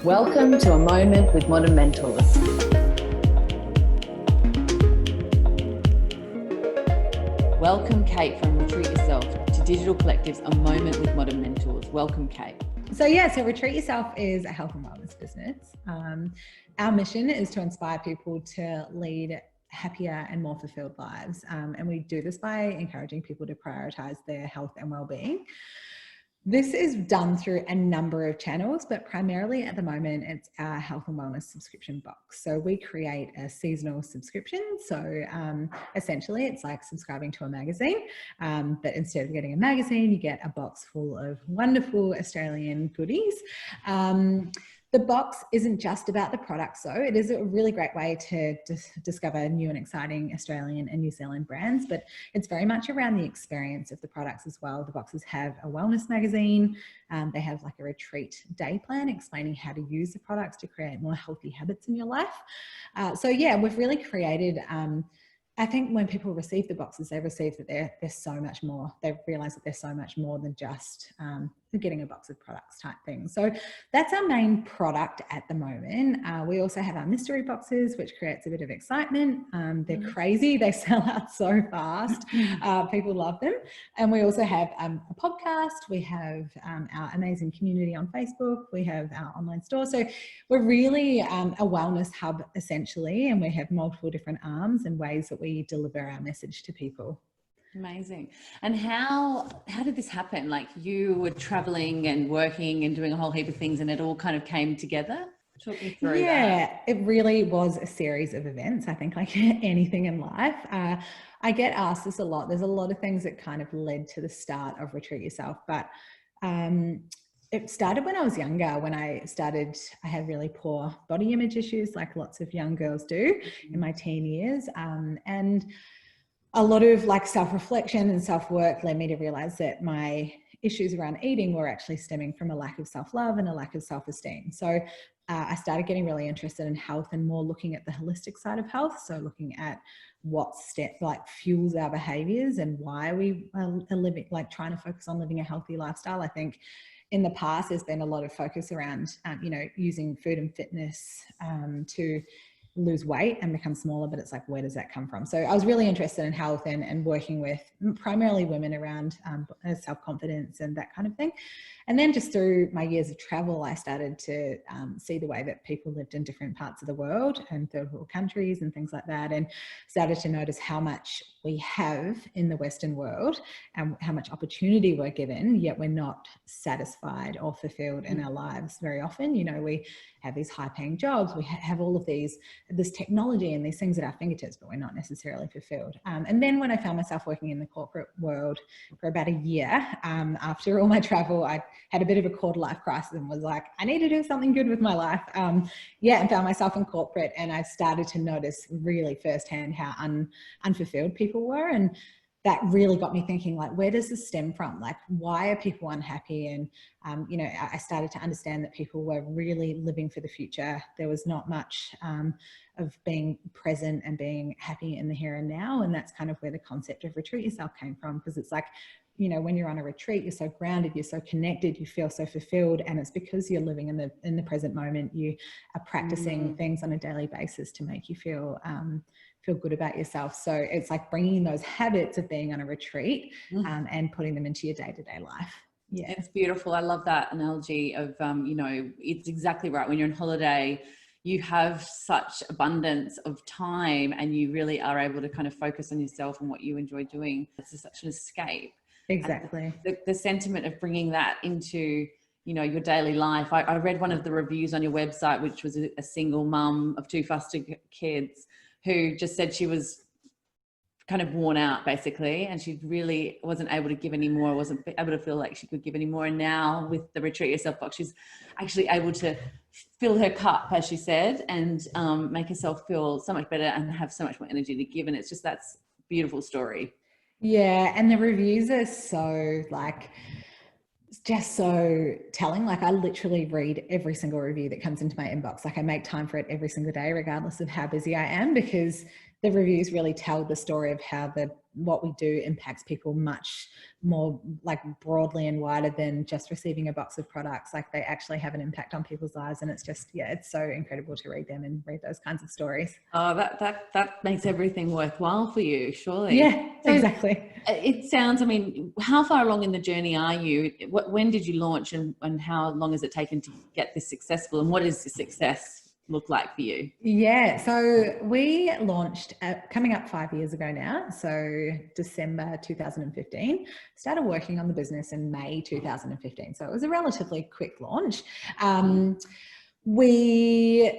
Welcome to A Moment with Modern Mentors. Welcome, Kate, from Retreat Yourself to Digital Collective's A Moment with Modern Mentors. Welcome, Kate. So Retreat Yourself is a health and wellness business. Our mission is to inspire people to lead happier and more fulfilled lives. And we do this by encouraging people to prioritize their health and well-being. This is done through a number of channels, but primarily at the moment, it's our health and wellness subscription box. So we create a seasonal subscription. So essentially it's like subscribing to a magazine, but instead of getting a magazine, you get a box full of wonderful Australian goodies. The box isn't just about the products though. It is a really great way to discover new and exciting Australian and New Zealand brands, but it's very much around the experience of the products as well. The boxes have a wellness magazine. They have like a retreat day plan explaining how to use the products to create more healthy habits in your life. We've really created, I think when people receive the boxes, they receive that there's so much more. They realize that there's so much more than just getting a box of products type thing. So that's our main product at the moment. We also have our mystery boxes, which creates a bit of excitement. They're crazy. They sell out so fast. People love them. And we also have a podcast. We have our amazing community on Facebook. We have our online store. So we're really a wellness hub essentially, and we have multiple different arms and ways that we deliver our message to people. Amazing. And how did this happen? Like you were traveling and working and doing a whole heap of things and it all kind of came together? Talk me through that. Yeah, it really was a series of events. I think like anything in life. I get asked this a lot. There's a lot of things that kind of led to the start of Retreat Yourself, but it started when I was younger. When I had really poor body image issues like lots of young girls do in my teen years. And a lot of like self-reflection and self-work led me to realize that my issues around eating were actually stemming from a lack of self-love and a lack of self-esteem. So I started getting really interested in health and more looking at the holistic side of health. So looking at what fuels our behaviors and why we are living, like trying to focus on living a healthy lifestyle. I think in the past, there's been a lot of focus around, using food and fitness to lose weight and become smaller, but it's like, where does that come from? So I was really interested in health and working with primarily women around self-confidence and that kind of thing. And then just through my years of travel, I started to see the way that people lived in different parts of the world and third world countries and things like that, and started to notice how much we have in the Western world and how much opportunity we're given, yet we're not satisfied or fulfilled in our lives very often. We have these high paying jobs, we have all of this technology and these things at our fingertips, but we're not necessarily fulfilled. And then when I found myself working in the corporate world for about a year, after all my travel, I had a bit of a quarter life crisis and was like, I need to do something good with my life. And found myself in corporate, and I started to notice really firsthand how unfulfilled people were. And that really got me thinking, like, where does this stem from? Like, why are people unhappy? And, I started to understand that people were really living for the future. There was not much of being present and being happy in the here and now. And that's kind of where the concept of Retreat Yourself came from, because it's like, when you're on a retreat, you're so grounded, you're so connected, you feel so fulfilled. And it's because you're living in the present moment. You are practicing things on a daily basis to make you feel good about yourself. So it's like bringing those habits of being on a retreat and putting them into your day-to-day life. Yeah, it's beautiful. I love that analogy of, it's exactly right. When you're on holiday, you have such abundance of time and you really are able to kind of focus on yourself and what you enjoy doing. It's such an escape. Exactly. The sentiment of bringing that into, your daily life. I read one of the reviews on your website, which was a single mum of 2 foster kids who just said she was kind of worn out basically, and she really wasn't able to give any more, wasn't able to feel like she could give any more. And now with the Retreat Yourself box, she's actually able to fill her cup, as she said, and make herself feel so much better and have so much more energy to give. And it's just, that's a beautiful story. Yeah. And the reviews are so just so telling. Like, I literally read every single review that comes into my inbox. Like, I make time for it every single day, regardless of how busy I am, because the reviews really tell the story of how what we do impacts people much more like broadly and wider than just receiving a box of products. Like they actually have an impact on people's lives, and it's just, yeah, it's so incredible to read them and read those kinds of stories. Oh, that makes everything worthwhile for you, surely. Yeah, So exactly. it sounds, I mean, how far along in the journey are you? When did you launch, and how long has it taken to get this successful, and what does the success look like for you? Yeah, so we launched coming up 5 years ago now, so December 2015. Started working on the business in May 2015, so it was a relatively quick launch. We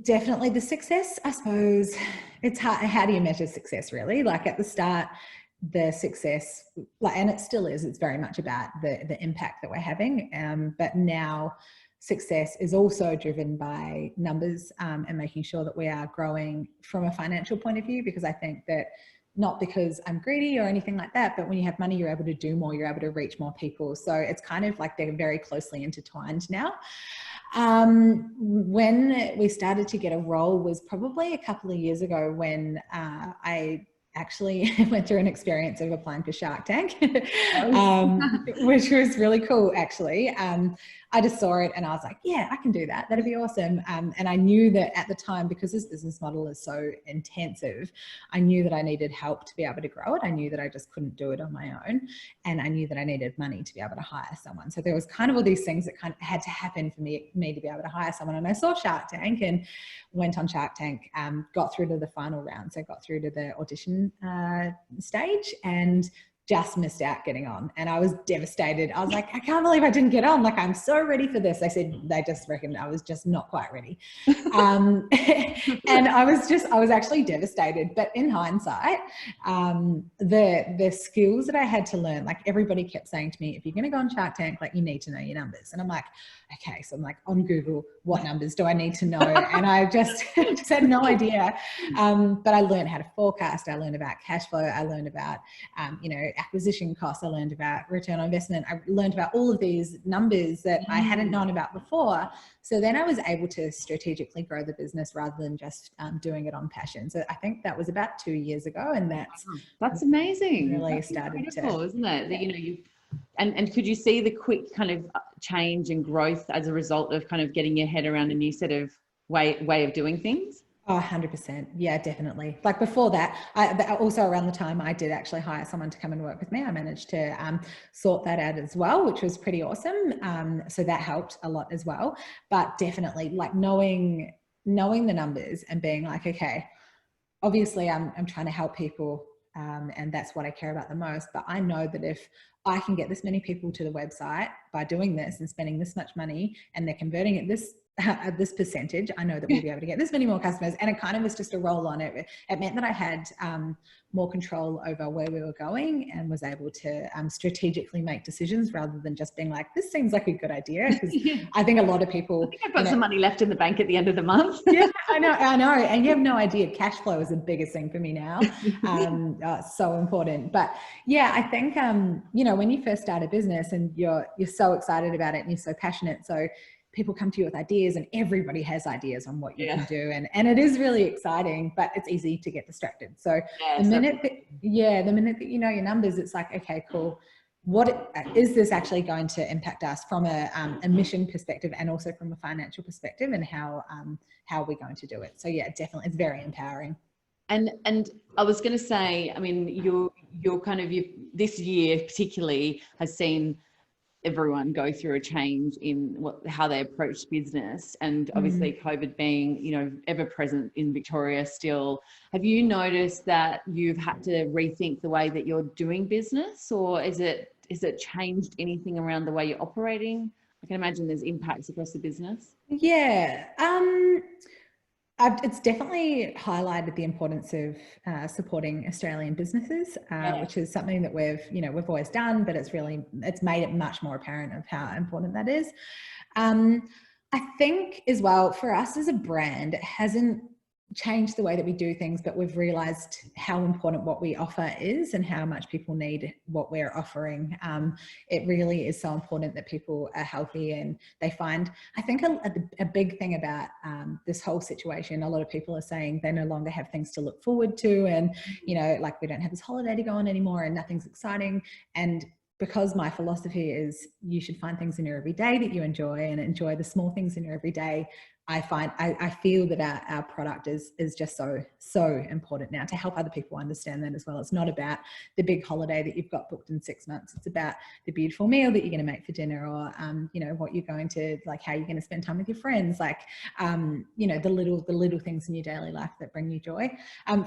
definitely, the success, I suppose, it's hard. How do you measure success, really? Like at the start, the success, like, and it still is, it's very much about the impact that we're having. But now success is also driven by numbers, and making sure that we are growing from a financial point of view, because I think that, not because I'm greedy or anything like that, but when you have money, you're able to do more, you're able to reach more people. So it's kind of like they're very closely intertwined now. When we started to get a role was probably a couple of years ago, when I actually went through an experience of applying for Shark Tank, which was really cool, actually. I just saw it and I was like, yeah, I can do that. That'd be awesome. And I knew that at the time, because this business model is so intensive, I knew that I needed help to be able to grow it. I knew that I just couldn't do it on my own. And I knew that I needed money to be able to hire someone. So there was kind of all these things that kind of had to happen for me to be able to hire someone. And I saw Shark Tank and went on Shark Tank, got through to the final round. So got through to the audition stage, and just missed out getting on. And I was devastated. I was like, I can't believe I didn't get on. Like, I'm so ready for this. They said, they just reckoned I was just not quite ready. And I was actually devastated. But in hindsight, the skills that I had to learn, like everybody kept saying to me, if you're going to go on Shark Tank, like you need to know your numbers. And I'm like, okay. So I'm like on Google, what numbers do I need to know? And I just had no idea. But I learned how to forecast. I learned about cash flow. I learned about, acquisition costs. I learned about return on investment. I learned about all of these numbers that I hadn't known about before. So then I was able to strategically grow the business rather than just doing it on passion. So I think that was about 2 years ago, and that's amazing. Really that's started incredible, isn't it? Yeah. That, you and could you see the quick kind of change and growth as a result of kind of getting your head around a new set of way of doing things? Oh, 100%. Yeah, definitely. Like before that, also around the time I did actually hire someone to come and work with me, I managed to sort that out as well, which was pretty awesome. So that helped a lot as well. But definitely, like knowing the numbers and being like, okay, obviously I'm trying to help people, and that's what I care about the most. But I know that if I can get this many people to the website by doing this and spending this much money, and they're converting at this percentage, I know that we'll be able to get this many more customers. And it kind of was just a roll on it. It meant that I had more control over where we were going, and was able to strategically make decisions rather than just being like, this seems like a good idea. Because I think a lot of people, I think I've got some money left in the bank at the end of the month. Yeah, I know. And you have no idea. Cash flow is the biggest thing for me now. So important. But yeah, I think, when you first start a business and you're so excited about it and you're so passionate, so people come to you with ideas, and everybody has ideas on what you can do. And it is really exciting, but it's easy to get distracted. So the minute that you know your numbers, it's like, okay, cool. What is this actually going to impact us from a mission perspective, and also from a financial perspective, and how are we going to do it? So yeah, definitely, it's very empowering. And I was going to say, I mean, you're kind of, this year particularly has seen everyone go through a change in how they approach business, and obviously COVID being, ever present in Victoria still. Have you noticed that you've had to rethink the way that you're doing business, or is it changed anything around the way you're operating? I can imagine there's impacts across the business. Yeah. It's definitely highlighted the importance of supporting Australian businesses, which is something that we've always done, but it's made it much more apparent of how important that is. I think as well, for us as a brand, it hasn't changed the way that we do things, but we've realized how important what we offer is and how much people need what we're offering. It really is so important that people are healthy and they find, I think a big thing about this whole situation, a lot of people are saying they no longer have things to look forward to, and, you know, like we don't have this holiday to go on anymore and nothing's exciting. And because my philosophy is you should find things in your everyday that you enjoy and enjoy the small things in your everyday, I feel that our product is just so important now to help other people understand that as well. It's not about the big holiday that you've got booked in 6 months. It's about the beautiful meal that you're going to make for dinner, or you know, what you're going to, like, how you're going to spend time with your friends, like you know, the little things in your daily life that bring you joy.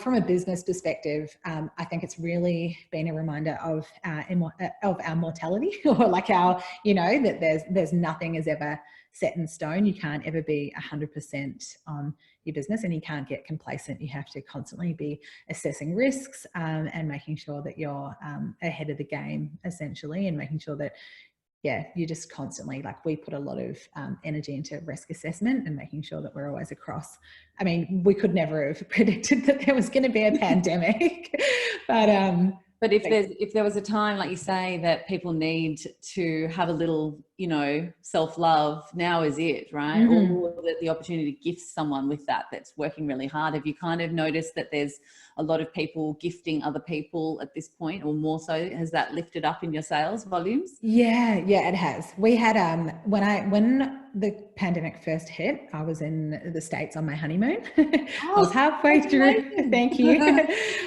From a business perspective, I think it's really been a reminder of our mortality, or like our, you know, that there's nothing is ever set in stone. You can't ever be 100% on your business, and you can't get complacent. You have to constantly be assessing risks and making sure that you're ahead of the game, essentially, and making sure that, yeah, you just constantly, like, we put a lot of energy into risk assessment and making sure that we're always across. I mean, we could never have predicted that there was going to be a pandemic, but if there was a time, like you say, that people need to have a little, you know, self-love, now is it, right? Mm-hmm. Or the opportunity to gift someone with that's working really hard. Have you kind of noticed that there's a lot of people gifting other people at this point, or more so? Has that lifted up in your sales volumes? Yeah, it has. We had when the pandemic first hit, I was in the States on my honeymoon. I was halfway through. Thank you.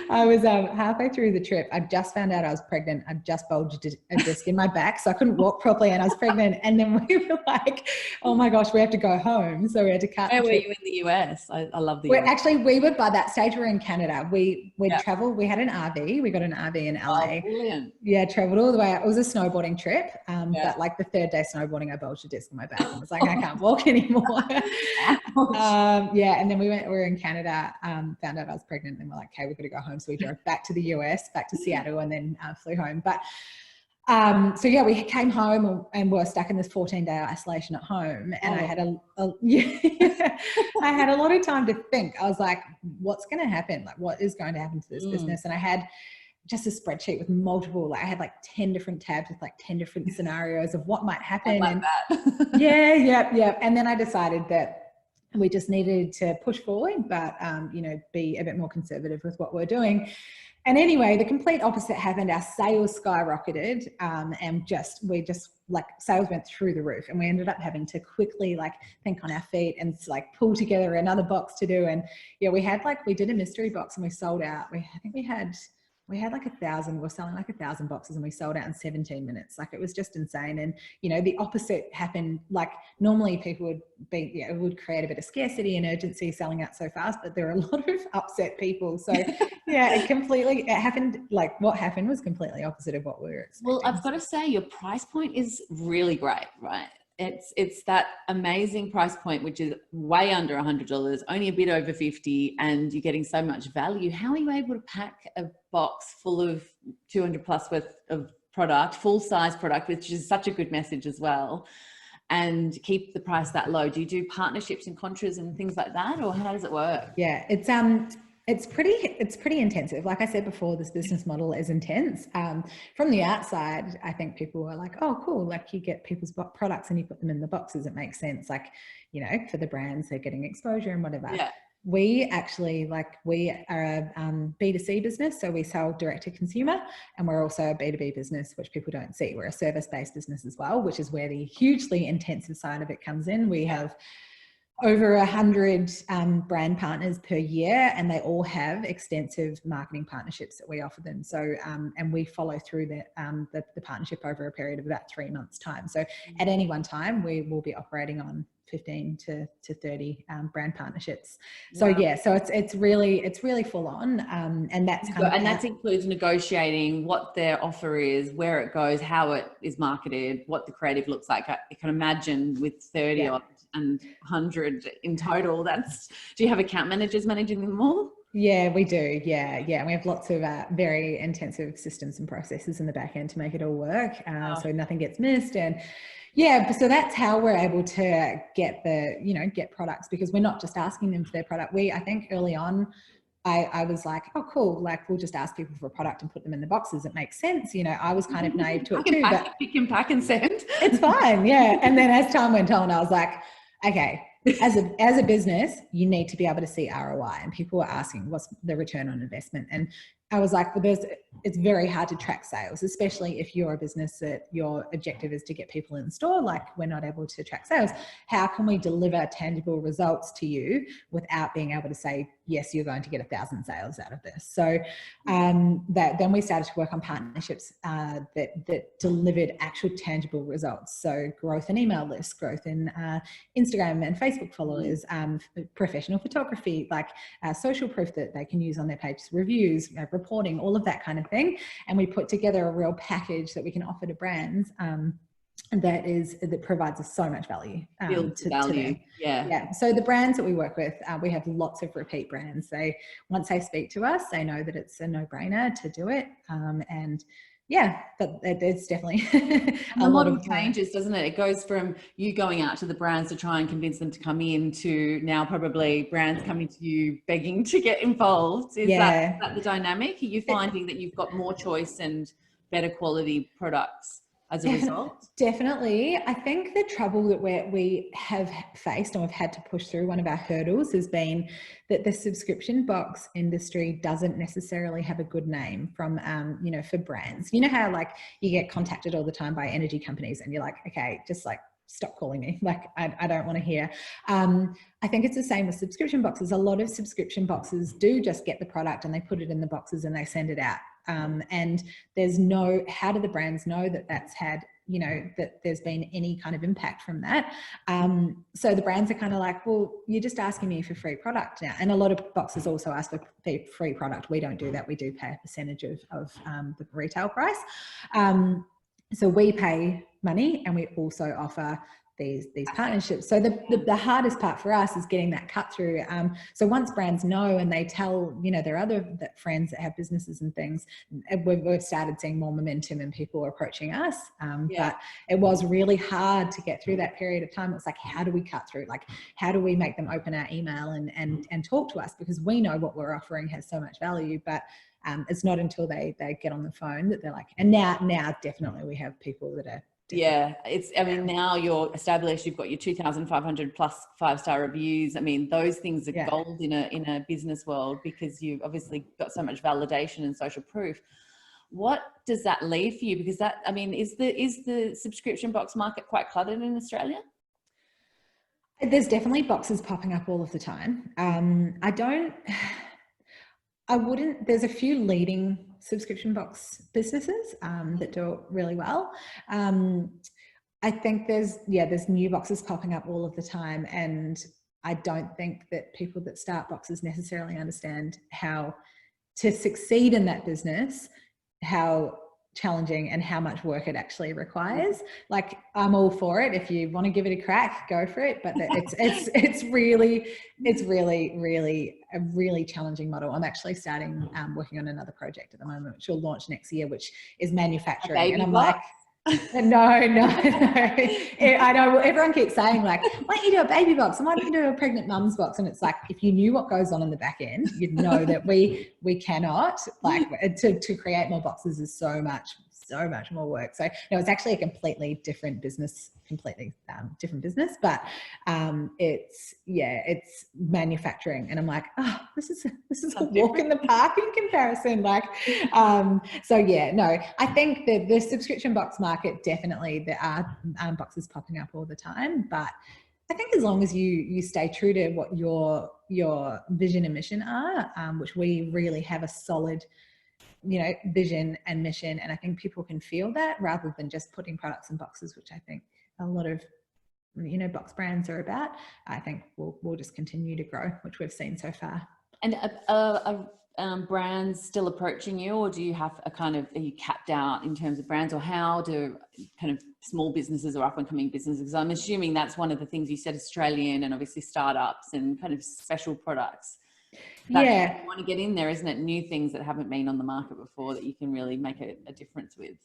I was halfway through the trip. I just found out I was pregnant. I just bulged a disc in my back, so I couldn't walk properly, and I was pregnant. And then we were like, "Oh my gosh, we have to go home." So we had to cut. Where were you in the US? I love the US. Actually, we were, by that stage, we were in Canada. We'd traveled. We had an RV. We got an RV in LA. Oh, brilliant. Yeah, traveled all the way. It was a snowboarding trip. But like the third day snowboarding, I bulged a disc in my back and was like, I can't walk anymore. Yeah, and then we were in Canada, found out I was pregnant, and we're like, okay, we've got to go home. So we drove back to the US, back to Seattle, and then flew home. But so yeah, we came home and were stuck in this 14-day isolation at home, and I had I had a lot of time to think. I was like, what's going to happen? Like, what is going to happen to this business? And I had just a spreadsheet with multiple, like I had like 10 different tabs with like 10 different scenarios of what might happen. Like that. Yeah. And then I decided that we just needed to push forward, but you know, be a bit more conservative with what we're doing. And anyway, the complete opposite happened. Our sales skyrocketed, and we just like, sales went through the roof, and we ended up having to quickly like think on our feet and like pull together another box to do. And yeah, we did a mystery box, and we sold out. I think we had like 1,000, we're selling like 1,000 boxes, and we sold out in 17 minutes. Like, it was just insane. And, you know, the opposite happened. Like, normally people it would create a bit of scarcity and urgency selling out so fast, but there are a lot of upset people. So yeah, it happened. Like, what happened was completely opposite of what we were expecting. Well, I've got to say, your price point is really great, right? It's that amazing price point, which is way under $100, only a bit over 50, and you're getting so much value. How are you able to pack a box full of 200 plus worth of product, full size product, which is such a good message as well, and keep the price that low? Do you do partnerships and contras and things like that, or how does it work? Yeah, it's pretty intensive. Like I said before, this business model is intense. From the outside, I think people are like, oh, cool. Like, you get people's products and you put them in the boxes. It makes sense. Like, you know, for the brands, they're getting exposure and whatever. Yeah. We actually, we are a B2C business. So we sell direct to consumer, and we're also a B2B business, which people don't see. We're a service-based business as well, which is where the hugely intensive side of it comes in. We have over 100 brand partners per year, and they all have extensive marketing partnerships that we offer them. So, and we follow through the partnership over a period of about 3 months' time. So at any one time, we will be operating on 15 to 30 brand partnerships. So wow. Yeah, so it's really full on, and that's that includes negotiating what their offer is, where it goes, how it is marketed, what the creative looks like. I can imagine with 30 odd and 100 in total. Do you have account managers managing them all? Yeah, we do. Yeah. We have lots of very intensive systems and processes in the back end to make it all work. So nothing gets missed. And Yeah, so that's how we're able to get get products, because we're not just asking them for their product. I think early on, I was like, oh, cool. Like, we'll just ask people for a product and put them in the boxes. It makes sense. I was kind of naive to it too, but you can pack and send. It's fine. Yeah. And then as time went on, I was like, okay, as a business, you need to be able to see ROI. And people were asking, what's the return on investment? And I was like, well, it's very hard to track sales, especially if you're a business that your objective is to get people in the store. Like, we're not able to track sales. How can we deliver tangible results to you without being able to say, yes, you're going to get 1,000 sales out of this? So then we started to work on partnerships that delivered actual tangible results. So growth in email lists, growth in Instagram and Facebook followers, professional photography, like social proof that they can use on their pages, reviews, reporting, all of that kind of thing. And we put together a real package that we can offer to brands that provides us so much value. To value. Yeah. So the brands that we work with, we have lots of repeat brands. Once they speak to us, they know that it's a no-brainer to do it. And yeah, but it's definitely a lot of changes, doesn't it? It goes from you going out to the brands to try and convince them to come in, to now probably brands coming to you begging to get involved. Is that the dynamic? Are you finding that you've got more choice and better quality products as a result? Definitely. I think the trouble that we have faced and we've had to push through, one of our hurdles has been that the subscription box industry doesn't necessarily have a good name from, for brands. You know how like you get contacted all the time by energy companies and you're like, okay, just like stop calling me. Like, I don't want to hear. I think it's the same with subscription boxes. A lot of subscription boxes do just get the product and they put it in the boxes and they send it out. And there's how do the brands know that that's had, that there's been any kind of impact from that? So the brands are kind of like, well, you're just asking me for free product now. And a lot of boxes also ask for free product. We don't do that. We do pay a percentage of the retail price. So we pay money and we also offer these partnerships. So the hardest part for us is getting that cut through. So once brands know and they tell, their other friends that have businesses and things, we've started seeing more momentum and people are approaching us. But it was really hard to get through that period of time. It's like, how do we cut through? Like, how do we make them open our email and talk to us? Because we know what we're offering has so much value, but it's not until they get on the phone that they're like, and now definitely we have people that are now you're established, you've got your 2,500 plus 5-star reviews. I mean, those things are gold in a business world, because you've obviously got so much validation and social proof. What does that leave for you? Because is the subscription box market quite cluttered in Australia? There's definitely boxes popping up all of the time. There's a few leading subscription box businesses that do it really well. I think there's new boxes popping up all of the time, and I don't think that people that start boxes necessarily understand how to succeed in that business, how challenging and how much work it actually requires. Like, I'm all for it. If you want to give it a crack, go for it. But it's really a really challenging model. I'm actually starting working on another project at the moment, which will launch next year, which is manufacturing. And I'm like, no. I know everyone keeps saying like, why don't you do a baby box? And why don't you do a pregnant mum's box? And it's like, if you knew what goes on in the back end, you'd know that we cannot, like, to create more boxes is so much more work. So no, it's actually a completely different business, but it's manufacturing. And I'm like, oh, this is a walk in the park in comparison. Like, I think that the subscription box market, definitely there are boxes popping up all the time, but I think as long as you stay true to what your vision and mission are, which we really have a solid vision and mission, and I think people can feel that rather than just putting products in boxes, which I think a lot of box brands are about. I think we'll just continue to grow, which we've seen so far. And are brands still approaching you, or do you have are you capped out in terms of brands, or how do kind of small businesses or up and coming businesses? I'm assuming that's one of the things you said, Australian and obviously startups and kind of special products. That's Yeah. what you want to get in there, isn't it? New things that haven't been on the market before that you can really make a difference with.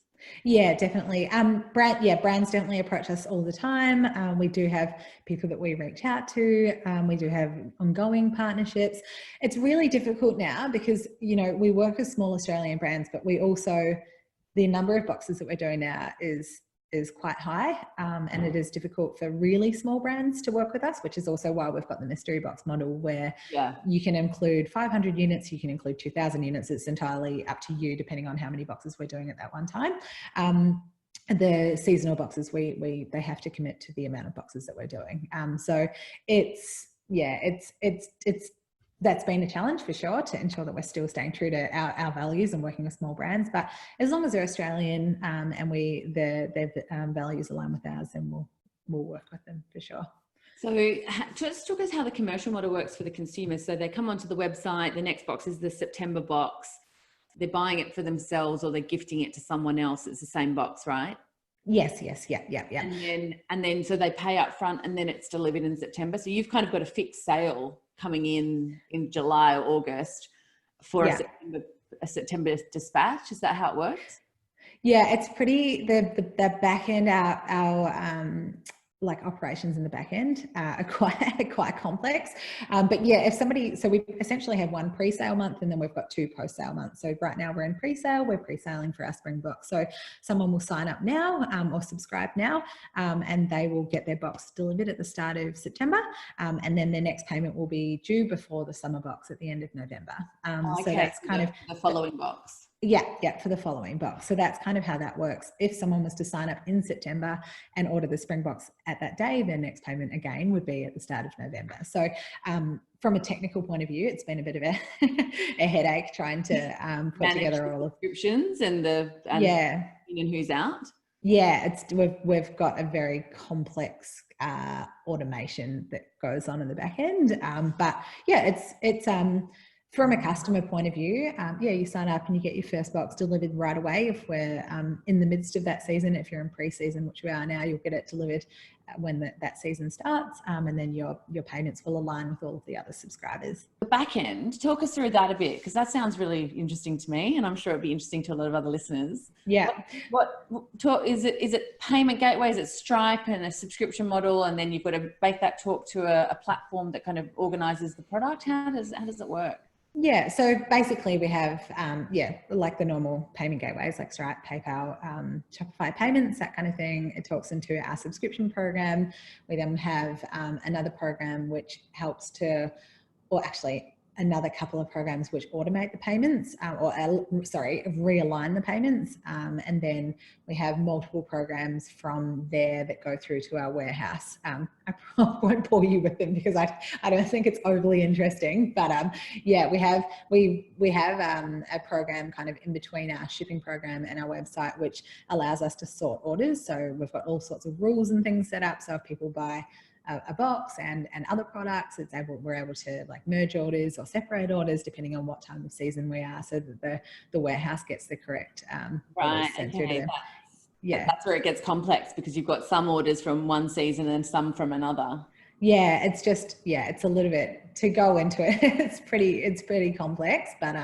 Yeah, definitely. Brands definitely approach us all the time. We do have people that we reach out to. We do have ongoing partnerships. It's really difficult now because, you know, we work with small Australian brands, but we also, the number of boxes that we're doing now is quite high, and it is difficult for really small brands to work with us, which is also why we've got the mystery box model where you can include 500 units, you can include 2,000 units. It's entirely up to you depending on how many boxes we're doing at that one time. The seasonal boxes, they have to commit to the amount of boxes that we're doing. So that's been a challenge for sure, to ensure that we're still staying true to our values and working with small brands. But as long as they're Australian, and their values align with ours, then we'll work with them for sure. So just talk us how the commercial model works for the consumers. So they come onto the website, the next box is the September box. They're buying it for themselves or they're gifting it to someone else. It's the same box, right? Yes. Yeah. And then so they pay up front and then it's delivered in September. So you've kind of got a fixed sale coming in July or August for a September dispatch. Is that how it works? Yeah, it's pretty, the back end, our like operations in the back end are quite complex. But yeah, if somebody, so we essentially have one pre-sale month and then we've got 2 post-sale months. So right now we're in pre-sale, we're pre-saling for our spring box. So someone will sign up now or subscribe now, and they will get their box delivered at the start of September. And then their next payment will be due before the summer box at the end of November. So that's kind of the following box. Yeah, for the following box. So that's kind of how that works. If someone was to sign up in September and order the spring box at that day, their next payment again would be at the start of November. So from a technical point of view, it's been a bit of a headache trying to put together all of subscriptions and who's out. Yeah, we've got a very complex automation that goes on in the back end. But yeah, it's from a customer point of view, you sign up and you get your first box delivered right away. If we're in the midst of that season, if you're in pre-season, which we are now, you'll get it delivered when that season starts, and then your payments will align with all of the other subscribers. The back end, talk us through that a bit, because that sounds really interesting to me, and I'm sure it'd be interesting to a lot of other listeners. Yeah. Is it payment gateway? Is it Stripe and a subscription model, and then you've got to make that talk to a platform that kind of organizes the product? How does it work? Yeah, so basically we have, like the normal payment gateways like Stripe, PayPal, Shopify payments, that kind of thing. It talks into our subscription program. We then have another program which helps to, or actually another couple of programs which automate the payments, realign the payments. And then we have multiple programs from there that go through to our warehouse. I won't bore you with them because I don't think it's overly interesting, but we have a program kind of in between our shipping program and our website, which allows us to sort orders. So we've got all sorts of rules and things set up. So if people buy a box and other products, we're able to like merge orders or separate orders depending on what time of season we are, so that the warehouse gets the correct right. sent through to them. That's where it gets complex, because you've got some orders from one season and some from another. Yeah, it's just, it's a little bit to go into it. It's pretty complex, but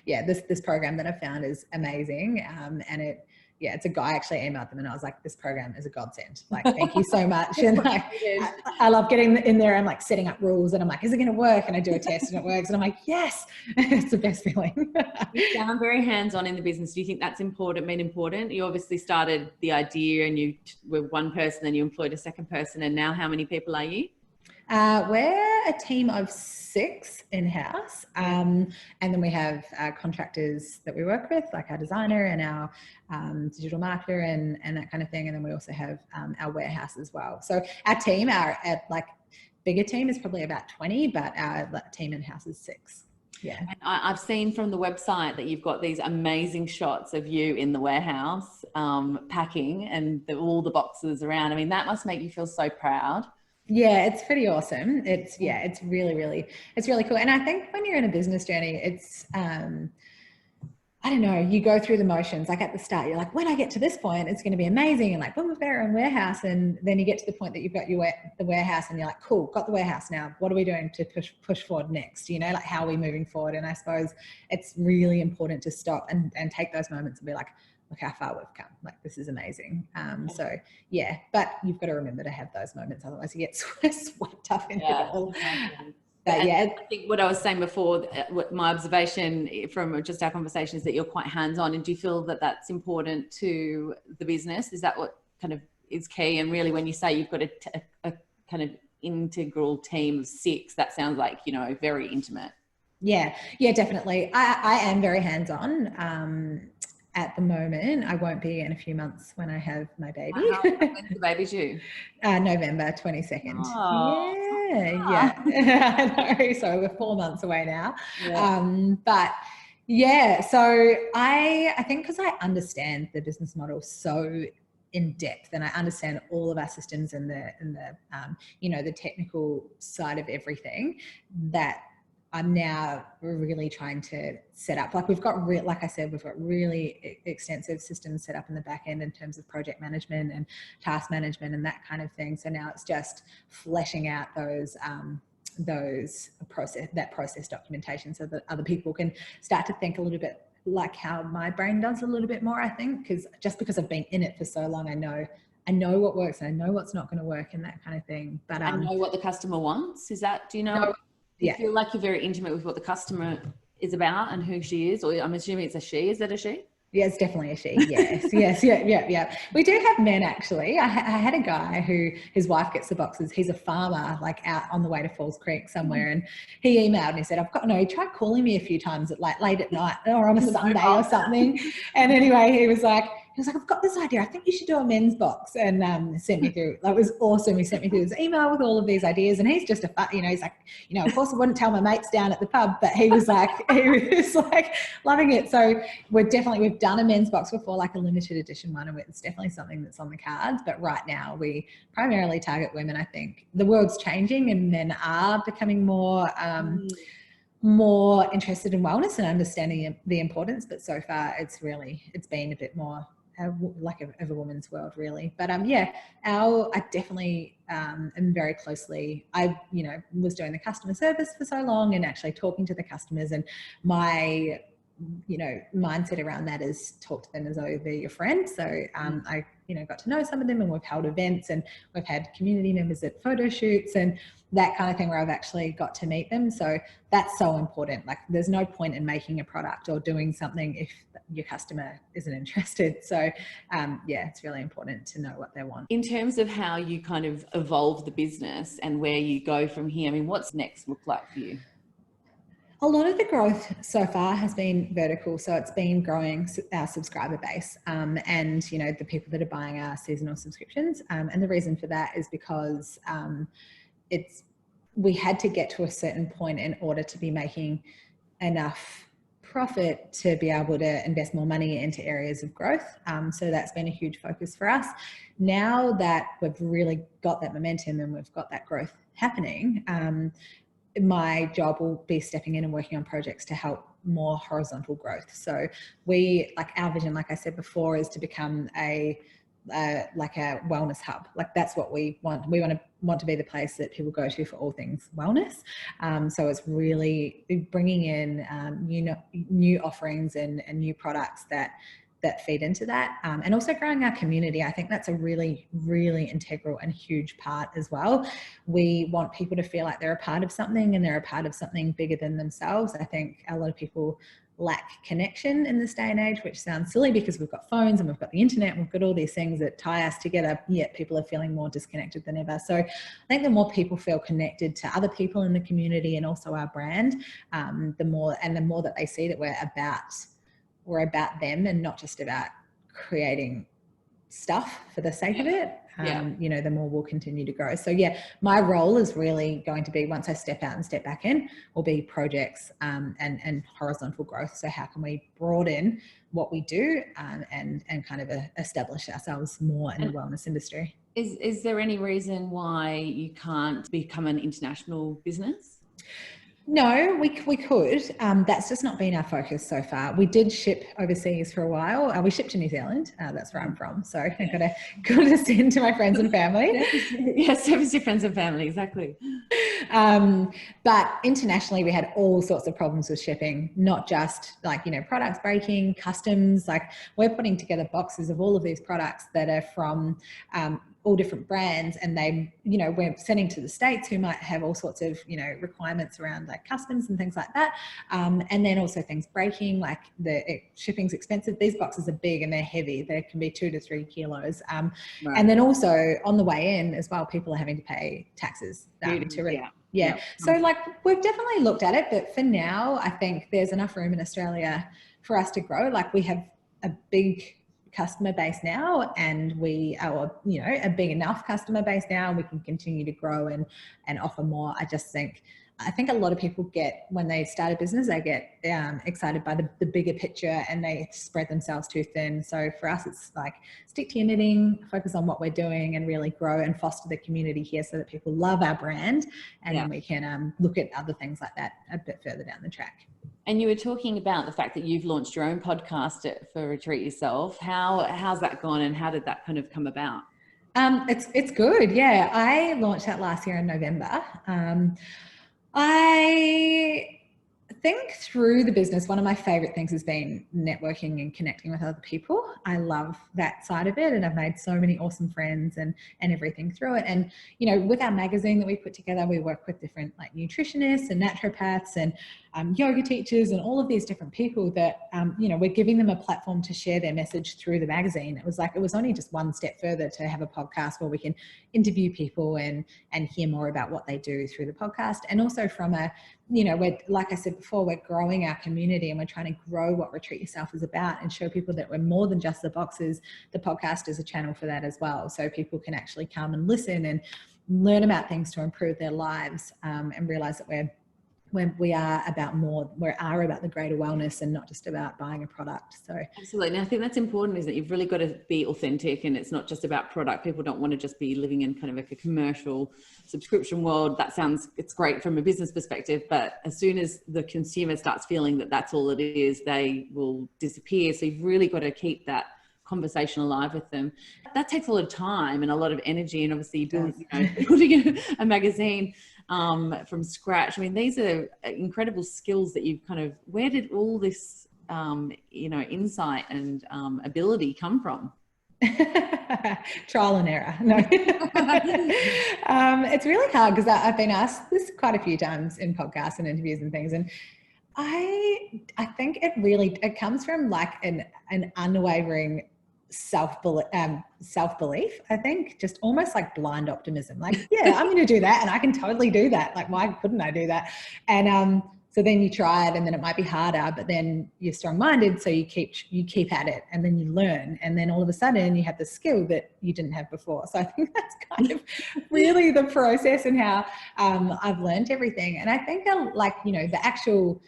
this program that I found is amazing, and it's a guy actually emailed them and I was like, this program is a godsend. Like, thank you so much. And I love getting in there and like setting up rules, and I'm like, is it going to work? And I do a test and it works. And I'm like, yes, it's the best feeling. You sound very hands-on in the business. Do you think that's important? You obviously started the idea and you were one person and you employed a second person. And now how many people are you? We're a team of 6 in-house, and then we have contractors that we work with, like our designer and our digital marketer and that kind of thing, and then we also have our warehouse as well. So our team, bigger team is probably about 20, but our team in-house is 6. Yeah. And I've seen from the website that you've got these amazing shots of you in the warehouse packing and all the boxes around. I mean, that must make you feel so proud. Yeah, it's pretty awesome. It's really cool. And I think when you're in a business journey, it's, I don't know, you go through the motions. Like at the start, you're like, when I get to this point, it's going to be amazing. And like, when we've got our own warehouse, and then you get to the point that you've got the warehouse, and you're like, cool, got the warehouse now. What are we doing to push forward next? You know, like how are we moving forward? And I suppose it's really important to stop and take those moments and be like, look how far we've come. Like, this is amazing. So yeah, but you've got to remember to have those moments. Otherwise you get swept up into it all. But yeah, I think what I was saying before, what my observation from just our conversation is that you're quite hands-on. And do you feel that that's important to the business? Is that what kind of is key? And really, when you say you've got a kind of integral team of 6, that sounds like, you know, very intimate. Yeah, definitely. I am very hands-on. At the moment, I won't be in a few months when I have my baby. Wow. When's the baby due? November 22nd. Oh. Yeah. I know. So we're 4 months away now. Yeah. But yeah, so I think because I understand the business model so in depth, and I understand all of our systems and the you know, the technical side of everything, that I'm now really trying to set up. Like we've got, like I said, we've got really extensive systems set up in the back end in terms of project management and task management and that kind of thing. So now it's just fleshing out those process documentation, so that other people can start to think a little bit like how my brain does a little bit more, I think, because I've been in it for so long, I know what works and I know what's not going to work and that kind of thing. But I know what the customer wants. Is that, do you know? Do you feel like you're very intimate with what the customer is about and who she is? Or I'm assuming it's a she. Is that a she? Yeah, it's definitely a she. Yes. Yeah. We do have men, actually. I had a guy who, his wife gets the boxes. He's a farmer, like out on the way to Falls Creek somewhere. And he emailed and he said, he tried calling me a few times at late at night or on a Sunday or something. And anyway, he was like, I've got this idea. I think you should do a men's box, and sent me through. That was awesome. He sent me through this email with all of these ideas, and he's just he's like, of course I wouldn't tell my mates down at the pub, but he was like loving it. So we've done a men's box before, like a limited edition one, and it's definitely something that's on the cards. But right now we primarily target women. I think the world's changing, and men are becoming more interested in wellness and understanding the importance. But so far it's been a bit more like of a woman's world, really. But I definitely am very closely, I was doing the customer service for so long and actually talking to the customers, and my mindset around that is talk to them as though they're your friend. So I got to know some of them, and we've held events and we've had community members at photo shoots and that kind of thing where I've actually got to meet them. So that's so important. Like there's no point in making a product or doing something if your customer isn't interested. So it's really important to know what they want. In terms of how you kind of evolve the business and where you go from here, I mean, what's next look like for you? A lot of the growth so far has been vertical. So it's been growing our subscriber base and, the people that are buying our seasonal subscriptions. And the reason for that is because we had to get to a certain point in order to be making enough profit to be able to invest more money into areas of growth. So that's been a huge focus for us. Now that we've really got that momentum and we've got that growth happening, my job will be stepping in and working on projects to help more horizontal growth. So our vision, like I said before, is to become a wellness hub. Like that's what we want. We want to be the place that people go to for all things wellness. So it's really bringing in new offerings and new products that feed into that, and also growing our community. I think that's a really, really integral and huge part as well. We want people to feel like they're a part of something and they're a part of something bigger than themselves. I think a lot of people lack connection in this day and age, which sounds silly because we've got phones and we've got the internet and we've got all these things that tie us together, yet people are feeling more disconnected than ever. So I think the more people feel connected to other people in the community and also our brand, the more that they see that we're about them and not just about creating stuff for the sake of it, the more we'll continue to grow. So my role is really going to be, once I step out and step back in, will be projects and horizontal growth. So how can we broaden what we do and kind of establish ourselves more in the wellness industry? Is there any reason why you can't become an international business? No, we could. That's just not been our focus so far. We did ship overseas for a while. We shipped to New Zealand. That's where I'm from. So I got to send to my friends and family. Yes, service your friends and family, exactly. But internationally, we had all sorts of problems with shipping, not just like, products breaking, customs. Like we're putting together boxes of all of these products that are from all different brands, and they, we're sending to the States, who might have all sorts of, requirements around like customs and things like that. And then also things breaking, like shipping's expensive. These boxes are big and they're heavy. They can be 2 to 3 kilos. Right. And then also on the way in as well, people are having to pay taxes. Yeah. So like we've definitely looked at it, but for now, I think there's enough room in Australia for us to grow. Like we have a big customer base now, and we are, a big enough customer base now, and we can continue to grow and offer more. I think a lot of people when they start a business, they get excited by the bigger picture and they spread themselves too thin. So for us, it's like stick to your knitting, focus on what we're doing, and really grow and foster the community here so that people love our brand, and then we can look at other things like that a bit further down the track. And you were talking about the fact that you've launched your own podcast for Retreat Yourself. How's that gone, and how did that kind of come about? It's good. Yeah. I launched that last year in November. I think through the business, one of my favorite things has been networking and connecting with other people. I love that side of it, and I've made so many awesome friends and everything through it. And with our magazine that we put together, we work with different like nutritionists and naturopaths and yoga teachers and all of these different people that we're giving them a platform to share their message through the magazine. It was only just one step further to have a podcast where we can interview people and hear more about what they do through the podcast. And also from we're, like I said before, we're growing our community, and we're trying to grow what Retreat Yourself is about and show people that we're more than just the boxes. The podcast is a channel for that as well, so people can actually come and listen and learn about things to improve their lives, and realize that we are about the greater wellness and not just about buying a product. So absolutely. And I think that's important, is that you've really got to be authentic, and it's not just about product. People don't want to just be living in kind of like a commercial subscription world. It's great from a business perspective, but as soon as the consumer starts feeling that that's all it is, they will disappear. So you've really got to keep that conversation alive with them. That takes a lot of time and a lot of energy, and obviously building a magazine from scratch. I mean, these are incredible skills that you've where did all this insight and ability come from? Trial and error. No. It's really hard, because I've been asked this quite a few times in podcasts and interviews and things, and I think it comes from like an unwavering self-belief. I think just almost like blind optimism, like, yeah, I'm going to do that, and I can totally do that. Like, why couldn't I do that? And so then you try it, and then it might be harder, but then you're strong-minded, so you keep at it, and then you learn, and then all of a sudden you have the skill that you didn't have before. So I think that's kind of really the process and how I've learned everything. And I think the actual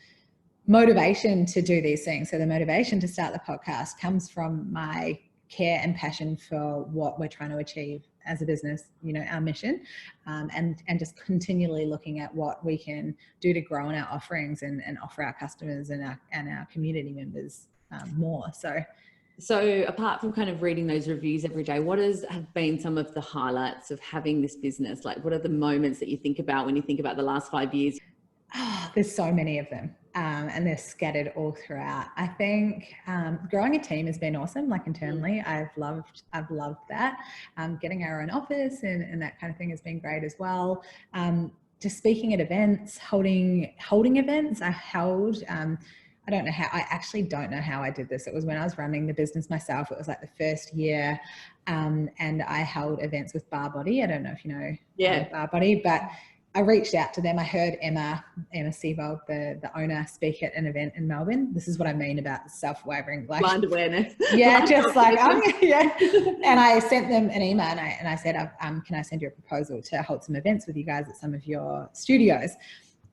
motivation to do these things, so the motivation to start the podcast, comes from my care and passion for what we're trying to achieve as a business, our mission, and just continually looking at what we can do to grow in our offerings and offer our customers and our community members more. So apart from kind of reading those reviews every day, what have been some of the highlights of having this business? Like, what are the moments that you think about when you think about the last 5 years? Oh, there's so many of them, and they're scattered all throughout. I think growing a team has been awesome. Like internally, I've loved that. Getting our own office and that kind of thing has been great as well. Just speaking at events, holding events. I actually don't know how I did this. It was when I was running the business myself. It was like the first year, and I held events with Bar Body. I don't know if you know Bar Body, but I reached out to them. I heard Emma Seabold, the owner, speak at an event in Melbourne. This is what I mean about self-wavering. Like, blind awareness. Yeah, just like, And I sent them an email, and I said, can I send you a proposal to hold some events with you guys at some of your studios?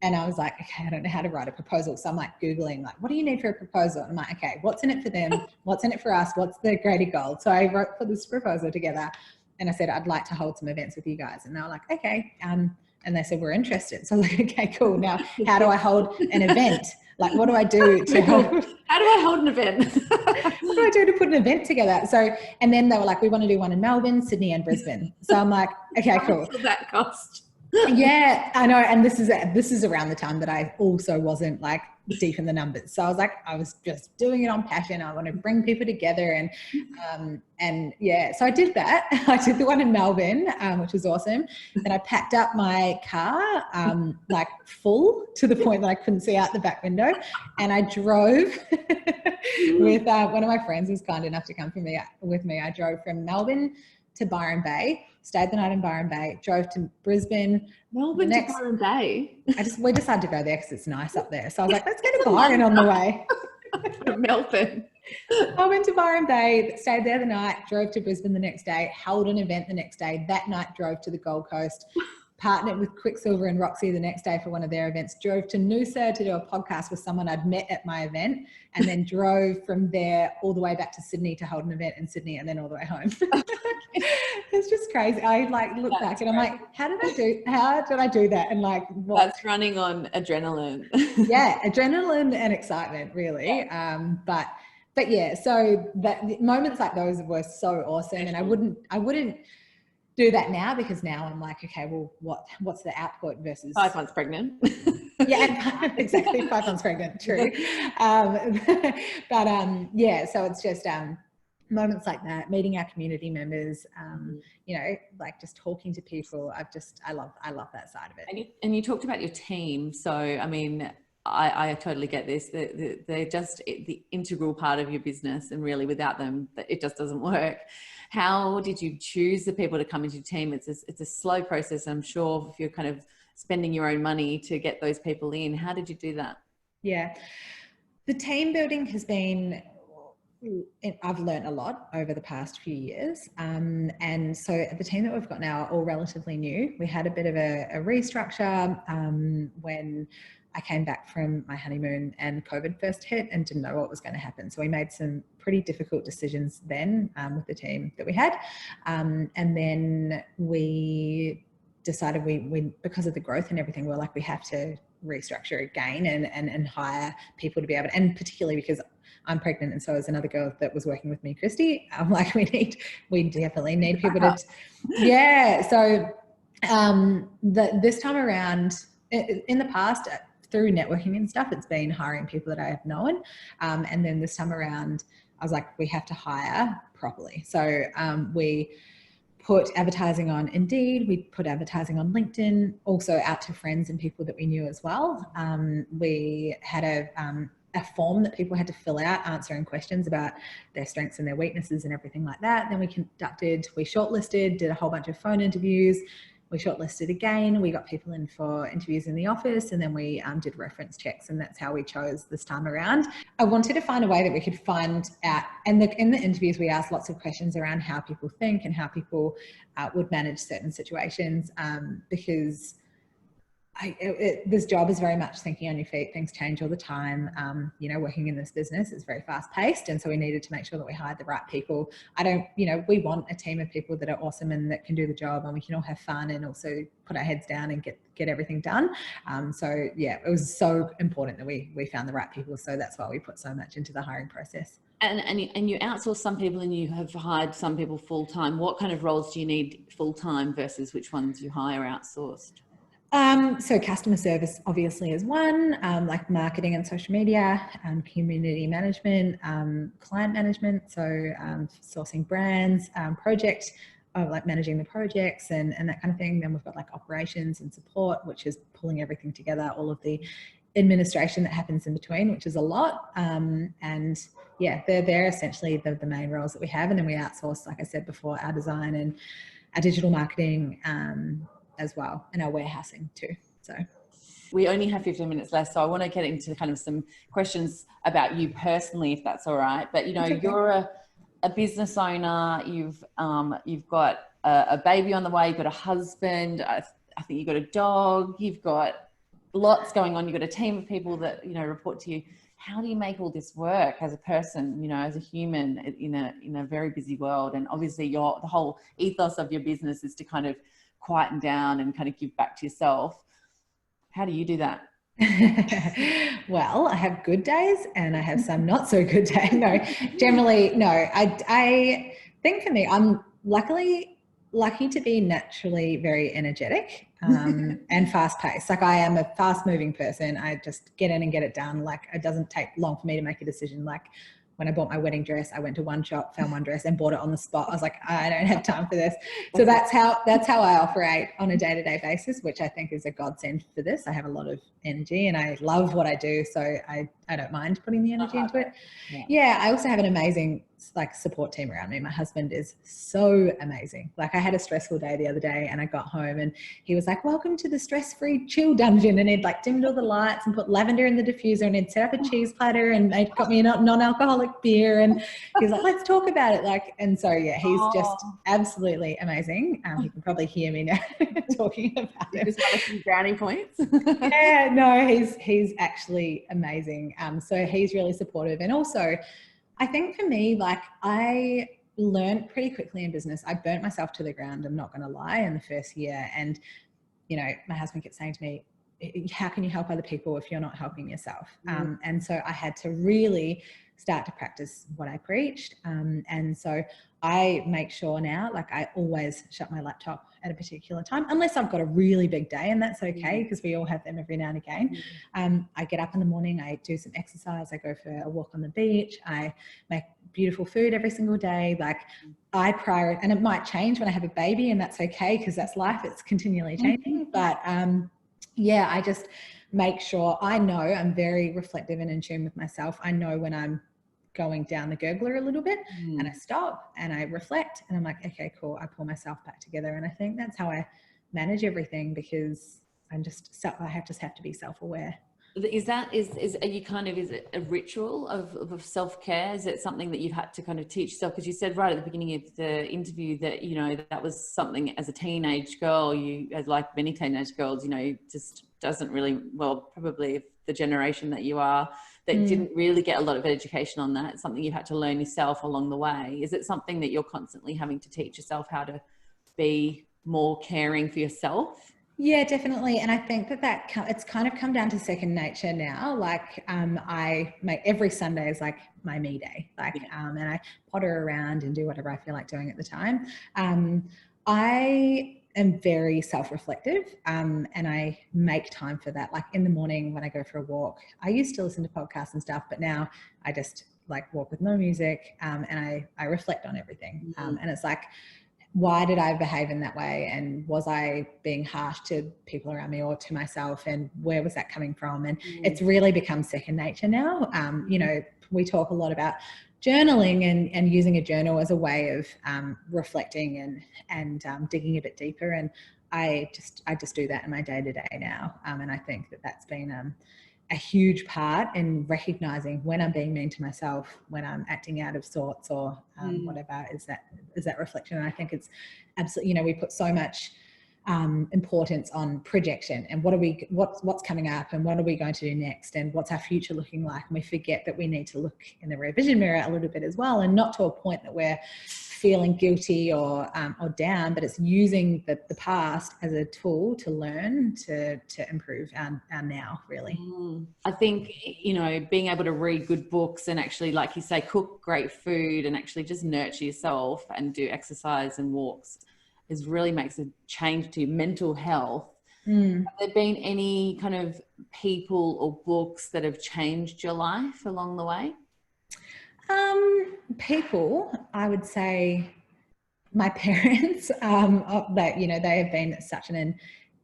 And I was like, okay, I don't know how to write a proposal. So I'm like Googling, like, what do you need for a proposal? And I'm like, okay, what's in it for them? What's in it for us? What's the greater goal? So I put this proposal together, and I said, I'd like to hold some events with you guys. And they were like, okay, And they said, we're interested. So I was like, okay, cool. Now, how do I hold an event? Like, what do I do to help? How do I hold an event? What do I do to put an event together? So, and then they were like, we want to do one in Melbourne, Sydney and Brisbane. So I'm like, okay, cool. How much will that cost? Yeah, I know. And this is around the time that I also wasn't like deep in the numbers. So I was like, I was just doing it on passion. I want to bring people together, and yeah, so I did that. I did the one in Melbourne, which was awesome. Then I packed up my car, like full to the point that I couldn't see out the back window, and I drove with one of my friends was kind enough to come with me. I drove from Melbourne to Byron Bay, stayed the night in Byron Bay, drove to Brisbane. Melbourne to Byron Bay? We decided to go there because it's nice up there. So I was like, let's go to Byron on the way. Melbourne. I went to Byron Bay, stayed there the night, drove to Brisbane the next day, held an event the next day. That night drove to the Gold Coast, partnered with Quicksilver and Roxy the next day for one of their events, drove to Noosa to do a podcast with someone I'd met at my event, and then drove from there all the way back to Sydney to hold an event in Sydney, and then all the way home. It's just crazy. I like look back and I'm like, how did I do that? And like, what? That's running on adrenaline. Yeah, adrenaline and excitement, really. Yeah. But yeah, so that moments like those were so awesome, and I wouldn't do that now, because now I'm like, okay, well, what's the output versus 5 months pregnant? Yeah, exactly. 5 months pregnant. True. Yeah, so it's just moments like that, meeting our community members, you know, like just talking to people. I love that side of it. And you talked about your team. So, I mean, I totally get this. They're just the integral part of your business, and really without them, it just doesn't work. How did you choose the people to come into your team? It's a slow process, I'm sure, if you're kind of spending your own money to get those people in. How did you do that? Yeah, the team building has been, I've learned a lot over the past few years. And so the team that we've got now are all relatively new. We had a bit of a restructure when I came back from my honeymoon and COVID first hit and didn't know what was going to happen. So we made some pretty difficult decisions then with the team that we had. And then we decided we because of the growth and everything, we're like, we have to restructure again and hire people to be able to, and particularly because I'm pregnant and so is another girl that was working with me, Christy. I'm like, we definitely need people to, yeah. So this time around, in the past, through networking and stuff, it's been hiring people that I have known. And then this time around, I was like, we have to hire properly. So we put advertising on Indeed, we put advertising on LinkedIn, also out to friends and people that we knew as well. We had a form that people had to fill out answering questions about their strengths and their weaknesses and everything like that. Then we shortlisted, did a whole bunch of phone interviews. We shortlisted again. We got people in for interviews in the office, and then we did reference checks, and that's how we chose this time around. I wanted to find a way that we could find out, and in the interviews we asked lots of questions around how people think and how people would manage certain situations, because this job is very much thinking on your feet. Things change all the time. You know, working in this business is very fast paced. And so we needed to make sure that we hired the right people. We want a team of people that are awesome and that can do the job, and we can all have fun and also put our heads down and get everything done. So yeah, it was so important that we found the right people. So that's why we put so much into the hiring process. And you outsource some people and you have hired some people full-time. What kind of roles do you need full-time versus which ones you hire outsourced? So customer service obviously is one, like marketing and social media, community management, client management, so sourcing brands, like managing the projects and that kind of thing. Then we've got like operations and support, which is pulling everything together, all of the administration that happens in between, which is a lot. And yeah, they're essentially the main roles that we have. And then we outsource, like I said before, our design and our digital marketing as well, and our warehousing too. So we only have 15 minutes left, so I want to get into kind of some questions about you personally, if that's all right. But you know, okay. You're a business owner, you've got a baby on the way, you've got a husband, I think you've got a dog, you've got lots going on, you've got a team of people that, you know, report to you. How do you make all this work as a person, you know, as a human in a very busy world? And obviously the whole ethos of your business is to kind of quieten down and kind of give back to yourself. How do you do that? Well, I have good days and I have some not so good days. No, generally, no. I think for me, I'm lucky to be naturally very energetic and fast paced. Like I am a fast moving person. I just get in and get it done. Like it doesn't take long for me to make a decision. Like when I bought my wedding dress, I went to one shop, found one dress and bought it on the spot. I was like, I don't have time for this. So that's how I operate on a day-to-day basis, which I think is a godsend for this. I have a lot of energy and I love what I do. So I don't mind putting the energy into it. Yeah. I also have an amazing like support team around me. My husband is so amazing. Like I had a stressful day the other day and I got home and he was like, welcome to the stress-free chill dungeon. And he'd like dimmed all the lights and put lavender in the diffuser and he'd set up a cheese platter and they got me a non-alcoholic beer. And he's like, let's talk about it. Like, and so, yeah, he's just absolutely amazing. You can probably hear me now talking about it. Just have a few brownie points. Yeah, no, he's actually amazing. So he's really supportive. And also, I think for me, like I learned pretty quickly in business. I burnt myself to the ground, I'm not going to lie, in the first year. And, you know, my husband kept saying to me, how can you help other people if you're not helping yourself? And so I had to really start to practice what I preached. And so I make sure now, like I always shut my laptop at a particular time, unless I've got a really big day, and that's okay because we all have them every now and again. I get up in the morning, I do some exercise, I go for a walk on the beach, I make beautiful food every single day. Like I prioritize, and it might change when I have a baby, and that's okay because that's life, it's continually changing. But yeah, I just make sure I know I'm very reflective and in tune with myself. I know when I'm going down the gurgler a little bit and I stop and I reflect and I'm like, okay, cool. I pull myself back together. And I think that's how I manage everything because I just have to be self-aware. Is it a ritual of self-care? Is it something that you've had to kind of teach yourself? Because you said right at the beginning of the interview that, you know, that was something as a teenage girl, you, as like many teenage girls, you know, just doesn't really, well, probably the generation that you are, that didn't really get a lot of education on that. It's something you've had to learn yourself along the way. Is it something that you're constantly having to teach yourself how to be more caring for yourself? Yeah, definitely. And I think that it's kind of come down to second nature now. Like I make every Sunday is like my me day, like and I potter around and do whatever I feel like doing at the time. I am very self-reflective and I make time for that. Like in the morning when I go for a walk, I used to listen to podcasts and stuff, but now I just like walk with no music and I reflect on everything. And it's like, why did I behave in that way? And was I being harsh to people around me or to myself? And where was that coming from? And it's really become second nature now. You know, we talk a lot about journaling and using a journal as a way of reflecting and digging a bit deeper. And I just do that in my day-to-day now. And I think that's been a huge part in recognizing when I'm being mean to myself, when I'm acting out of sorts or whatever, is that reflection. And I think it's absolutely, you know, we put so much importance on projection and what's coming up and what are we going to do next and what's our future looking like. And we forget that we need to look in the rear vision mirror a little bit as well, and not to a point that we're feeling guilty or down, but it's using the past as a tool to learn to improve our now, really. I think, you know, being able to read good books and actually, like you say, cook great food and actually just nurture yourself and do exercise and walks really makes a change to your mental health. Have there been any kind of people or books that have changed your life along the way? People, I would say my parents, that, you know, they have been such an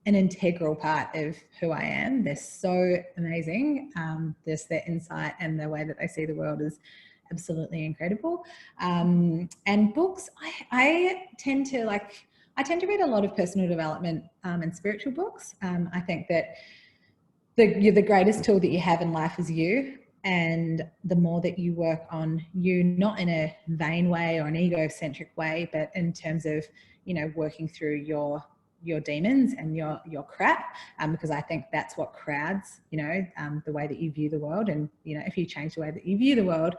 integral part of who I am. They're so amazing. There's their insight and the way that they see the world is absolutely incredible. And books, I tend to read a lot of personal development and spiritual books. I think that the greatest tool that you have in life is you. And the more that you work on you, not in a vain way or an egocentric way, but in terms of, you know, working through your your demons and your crap, because I think that's what crowds, you know, the way that you view the world. And, you know, if you change the way that you view the world,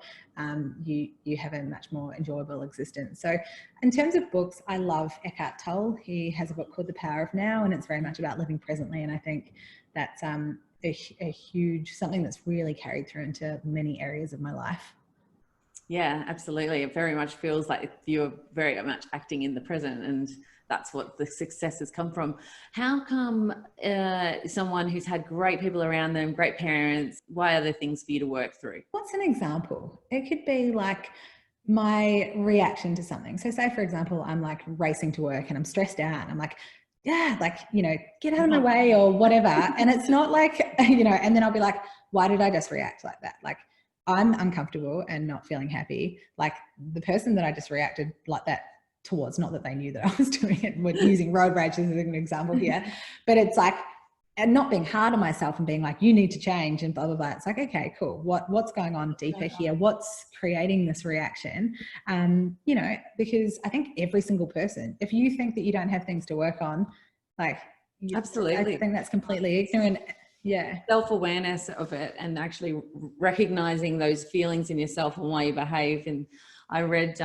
you have a much more enjoyable existence. So in terms of books, I love Eckhart Tolle. He has a book called The Power of Now, and it's very much about living presently. And I think that's a huge, something that's really carried through into many areas of my life. Yeah, absolutely. It very much feels like you're very much acting in the present, and that's what the success has come from. How come someone who's had great people around them, great parents, why are there things for you to work through? What's an example? It could be like my reaction to something. So say, for example, I'm like racing to work and I'm stressed out and I'm like, yeah, like, you know, get out of my way or whatever. And it's not like, you know, and then I'll be like, why did I just react like that? Like, I'm uncomfortable and not feeling happy. Like the person that I just reacted like that towards, not that they knew that I was doing it, we're using road rage as an example here, but it's like, and not being hard on myself and being like, you need to change and blah, blah, blah. It's like, okay, cool. What's going on deeper here? What's creating this reaction? You know, because I think every single person, if you think that you don't have things to work on, like, Absolutely. I think that's completely ignorant. Yeah. Self-awareness of it and actually recognizing those feelings in yourself and why you behave. And I read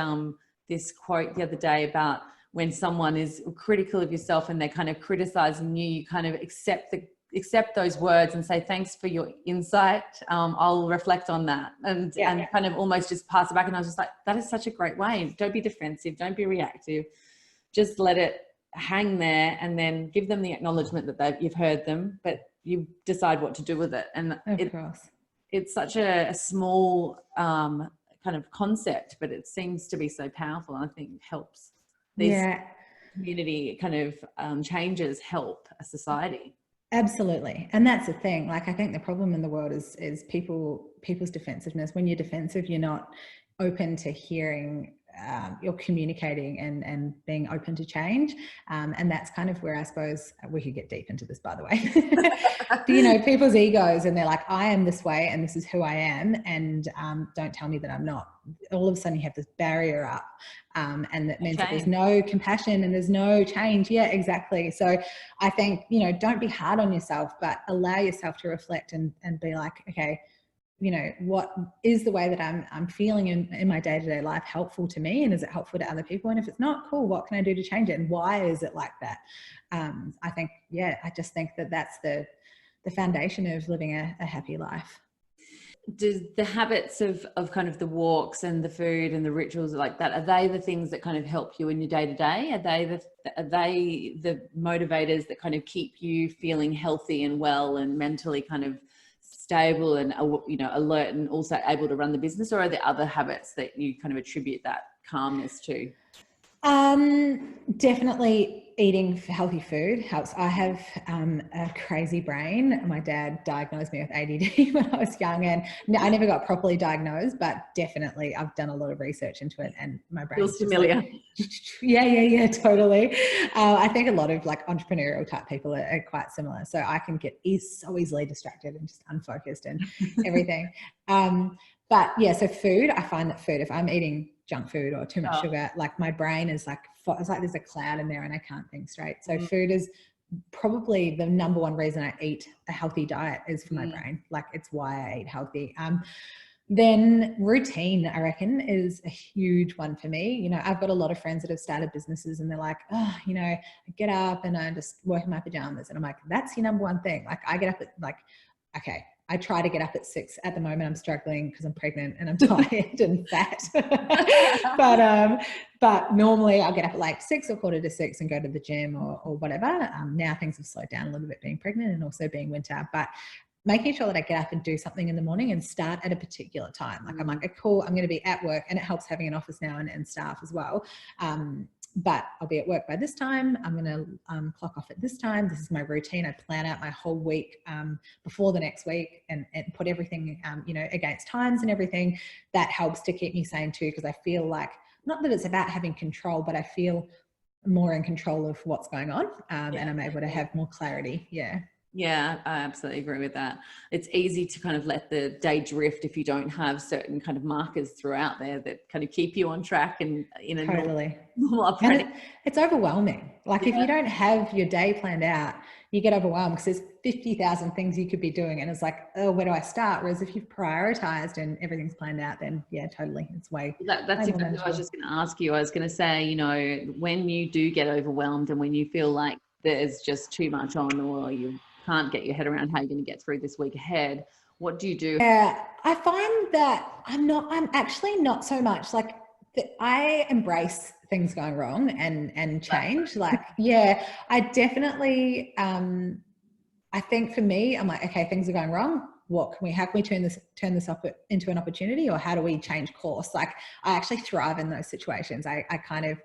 this quote the other day about when someone is critical of yourself and they're kind of criticizing you, you kind of accept those words and say, thanks for your insight. I'll reflect on that and kind of almost just pass it back. And I was just like, that is such a great way. Don't be defensive. Don't be reactive. Just let it hang there and then give them the acknowledgement that you've heard them, but you decide what to do with it. And it's such a small kind of concept, but it seems to be so powerful. And I think it helps these community kind of changes help a society. Absolutely. And that's the thing. Like, I think the problem in the world is people's defensiveness. When you're defensive, you're not open to hearing, you're communicating and being open to change. And that's kind of where I suppose we could get deep into this, by the way. But, you know, people's egos, and they're like, I am this way and this is who I am. And don't tell me that I'm not. All of a sudden you have this barrier up. And that means that there's no compassion and there's no change. Yeah, exactly. So I think, you know, don't be hard on yourself, but allow yourself to reflect and be like, okay, you know, what is the way that I'm feeling in my day-to-day life helpful to me? And is it helpful to other people? And if it's not, cool, what can I do to change it? And why is it like that? I think, I just think that that's the foundation of living a happy life. Do the habits of kind of the walks and the food and the rituals like that, are they the things that kind of help you in your day-to-day? Are they the motivators that kind of keep you feeling healthy and well and mentally kind of stable and, you know, alert and also able to run the business? Or are there other habits that you kind of attribute that calmness to? Definitely eating healthy food helps. I have a crazy brain. My dad diagnosed me with ADD when I was young, and I never got properly diagnosed, but definitely I've done a lot of research into it, and my brain feels familiar. Yeah, totally. I think a lot of like entrepreneurial type people are quite similar. So I can get so easily distracted and just unfocused and everything. But yeah, so food, I find that food, if I'm eating junk food or too much sugar, like my brain is like, it's like there's a cloud in there and I can't think straight. So food is probably the number one reason I eat a healthy diet is for my brain. Like, it's why I eat healthy. Then routine, I reckon, is a huge one for me. You know, I've got a lot of friends that have started businesses and they're like, oh, you know, I get up and I just work in my pajamas. And I'm like, that's your number one thing. Like, I get up at like, okay, I try to get up at 6. At the moment, I'm struggling because I'm pregnant and I'm tired and fat. But normally I'll get up at like 6 or 5:45 and go to the gym or whatever. Now things have slowed down a little bit being pregnant and also being winter. But making sure that I get up and do something in the morning and start at a particular time. Like, I'm like, cool, I'm going to be at work, and it helps having an office now and staff as well. But I'll be at work by this time. I'm going to clock off at this time. This is my routine. I plan out my whole week before the next week and put everything, you know, against times and everything. That helps to keep me sane too, because I feel like, not that it's about having control, but I feel more in control of what's going on, and I'm able to have more clarity. Yeah. Yeah, I absolutely agree with that. It's easy to kind of let the day drift if you don't have certain kind of markers throughout there that kind of keep you on track and in a Totally. normal And operating. it's overwhelming. Like if you don't have your day planned out, you get overwhelmed because there's 50,000 things you could be doing. And it's like, oh, where do I start? Whereas if you've prioritized and everything's planned out, then yeah, totally. It's way, That's way more exactly what I was manageable. just going to ask you. I was going to say, you know, when you do get overwhelmed and when you feel like there's just too much on or you can't get your head around how you're going to get through this week ahead, what do you do? Yeah, I find that I'm actually not so much like I embrace things going wrong and change. Like, yeah, I definitely, I think for me, I'm like, okay, things are going wrong. How can we turn this up into an opportunity, or how do we change course? Like, I actually thrive in those situations. I kind of,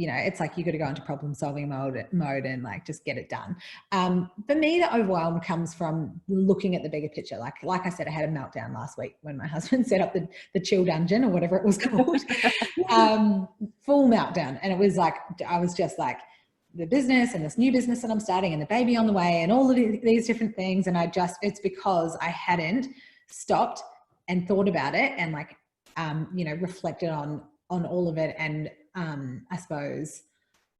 it's like you got to go into problem solving mode and like just get it done. For me, the overwhelm comes from looking at the bigger picture. Like I said, I had a meltdown last week when my husband set up the chill dungeon or whatever it was called. Full meltdown, and it was like I was just like, the business and this new business that I'm starting and the baby on the way and all of these different things. And it's because I hadn't stopped and thought about it and like, reflected on all of it. And I suppose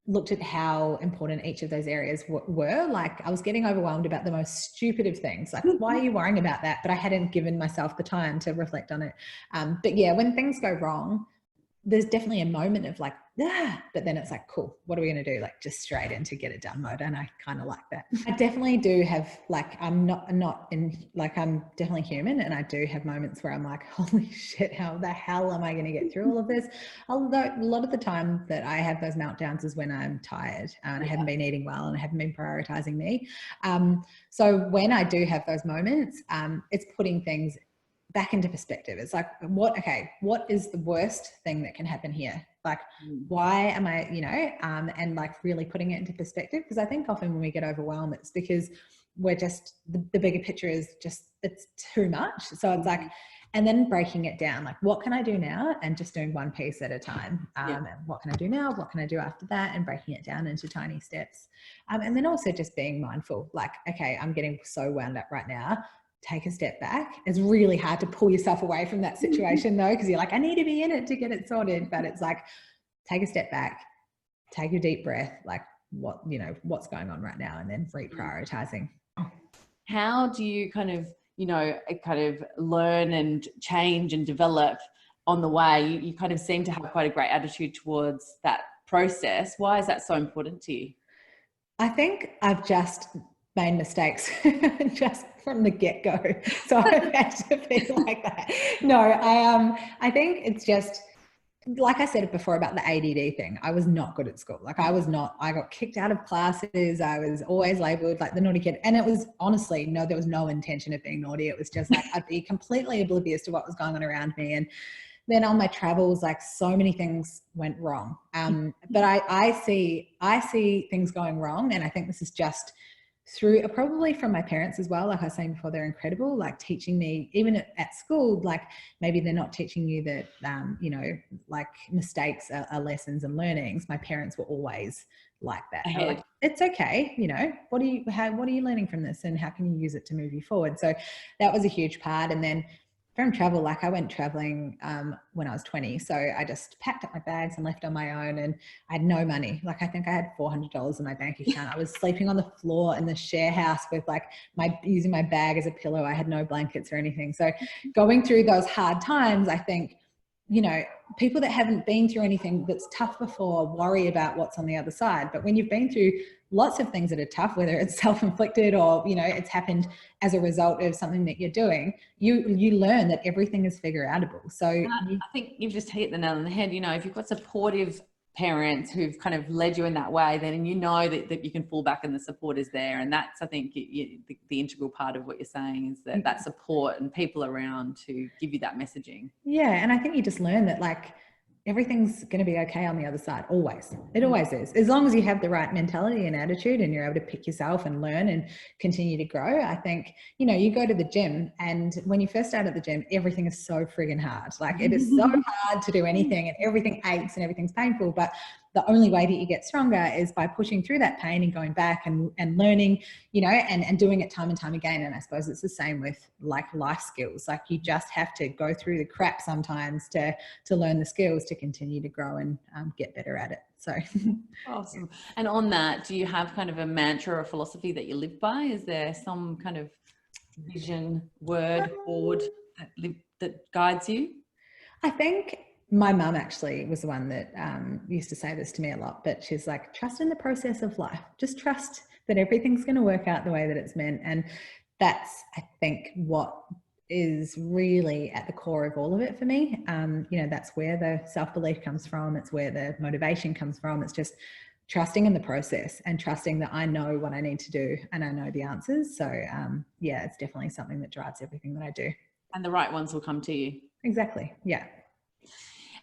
looked at how important each of those areas were. Like I was getting overwhelmed about the most stupid of things. Like, why are you worrying about that? But I hadn't given myself the time to reflect on it. But yeah, when things go wrong, there's definitely a moment of like, but then it's like, cool, what are we going to do? Like just straight into get it done mode. And I kind of like that. I definitely do have like, I'm definitely human. And I do have moments where I'm like, holy shit, how the hell am I going to get through all of this? Although a lot of the time that I have those meltdowns is when I'm tired and I haven't been eating well and I haven't been prioritizing me. So when I do have those moments, it's putting things back into perspective. It's like, what is the worst thing that can happen here? Like, why am I, and like really putting it into perspective. Because I think often when we get overwhelmed, it's because we're just, the bigger picture is just, it's too much. So it's like, and then breaking it down, like, what can I do now? And just doing one piece at a time. And what can I do now? What can I do after that? And breaking it down into tiny steps. And then also just being mindful, like, okay, I'm getting so wound up right now. Take a step back. It's really hard to pull yourself away from that situation though, because you're like, I need to be in it to get it sorted. But it's like, take a step back, take a deep breath, like what's going on right now, and then reprioritizing. How do you kind of learn and change and develop on the way? You kind of seem to have quite a great attitude towards that process. Why is that so important to you? I think I've just made mistakes just from the get-go, so I've had to be like that. No, I think it's just like I said it before about the ADD thing. I was not good at school. Like I got kicked out of classes. I was always labeled like the naughty kid, and it was honestly there was no intention of being naughty. It was just like I'd be completely oblivious to what was going on around me. And then on my travels, like so many things went wrong. But I see things going wrong, and I think this is just through probably from my parents as well. Like I was saying before, they're incredible, like teaching me even at school, like maybe they're not teaching you that like mistakes are lessons and learnings. My parents were always like that. Like, it's okay, what are you learning from this and how can you use it to move you forward? So that was a huge part. And then from travel, like I went traveling when I was 20. So I just packed up my bags and left on my own, and I had no money. Like I think I had $400 in my bank account. I was sleeping on the floor in the share house with like using my bag as a pillow. I had no blankets or anything. So going through those hard times, I think, people that haven't been through anything that's tough before worry about what's on the other side. But when you've been through lots of things that are tough, whether it's self-inflicted or, it's happened as a result of something that you're doing, you learn that everything is figure outable. So I think you've just hit the nail on the head. If you've got supportive parents who've kind of led you in that way, then that you can fall back and the support is there. And that's, I think, the integral part of what you're saying is that support and people around to give you that messaging. Yeah. And I think you just learn that like everything's going to be okay on the other side. Always. It always is. As long as you have the right mentality and attitude and you're able to pick yourself and learn and continue to grow. I think, you go to the gym, and when you first start at the gym, everything is so friggin' hard. Like it is so hard to do anything and everything aches and everything's painful. But the only way that you get stronger is by pushing through that pain and going back and learning, you know, and doing it time and time again. And I suppose it's the same with like life skills. Like you just have to go through the crap sometimes to learn the skills to continue to grow and get better at it. So awesome. And on that, do you have kind of a mantra or a philosophy that you live by? Is there some kind of vision, word, board that guides you? I think my mum actually was the one that used to say this to me a lot, but she's like, trust in the process of life. Just trust that everything's going to work out the way that it's meant. And that's, I think, what is really at the core of all of it for me. You know, that's where the self-belief comes from. It's where the motivation comes from. It's just trusting in the process and trusting that I know what I need to do and I know the answers. So yeah, it's definitely something that drives everything that I do. And the right ones will come to you. Exactly. Yeah.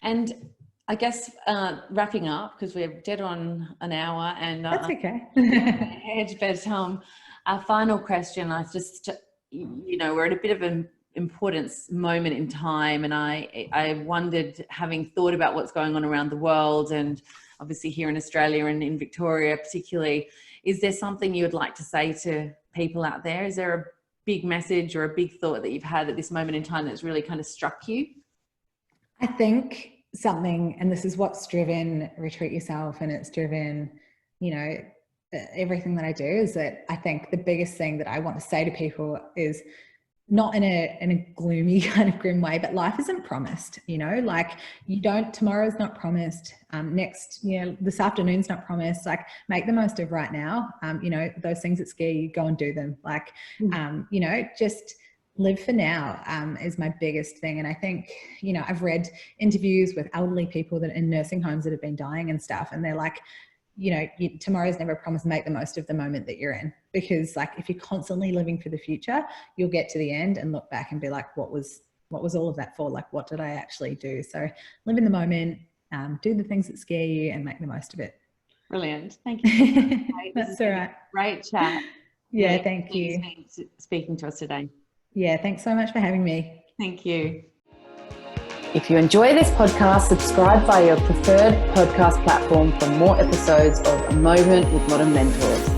And I guess wrapping up, because we're dead on an hour and that's okay. but our final question, I just, you know, we're at a bit of an importance moment in time, and I wondered, having thought about what's going on around the world and obviously here in Australia and in Victoria particularly, is there something you would like to say to people out there? Is there a big message or a big thought that you've had at this moment in time that's really kind of struck you? I think something, and this is what's driven Retreat Yourself, and it's driven, you know, everything that I do, is that I think the biggest thing that I want to say to people is not in a gloomy kind of grim way, but life isn't promised, you know, like tomorrow's not promised. Next, you know, this afternoon's not promised. Like, make the most of right now. You know, those things that scare you, go and do them. Like, you know, just live for now is my biggest thing. And I think, you know, I've read interviews with elderly people that in nursing homes that have been dying and stuff. And they're like, you know, tomorrow's never promised. Make the most of the moment that you're in, because like, if you're constantly living for the future, you'll get to the end and look back and be like, what was all of that for? Like, what did I actually do? So live in the moment, do the things that scare you and make the most of it. Brilliant. Thank you. That's all right. Great chat. Yeah, really, thank you. Speaking to us today. Yeah, thanks so much for having me. Thank you. If you enjoy this podcast, subscribe via your preferred podcast platform for more episodes of A Moment with Modern Mentors.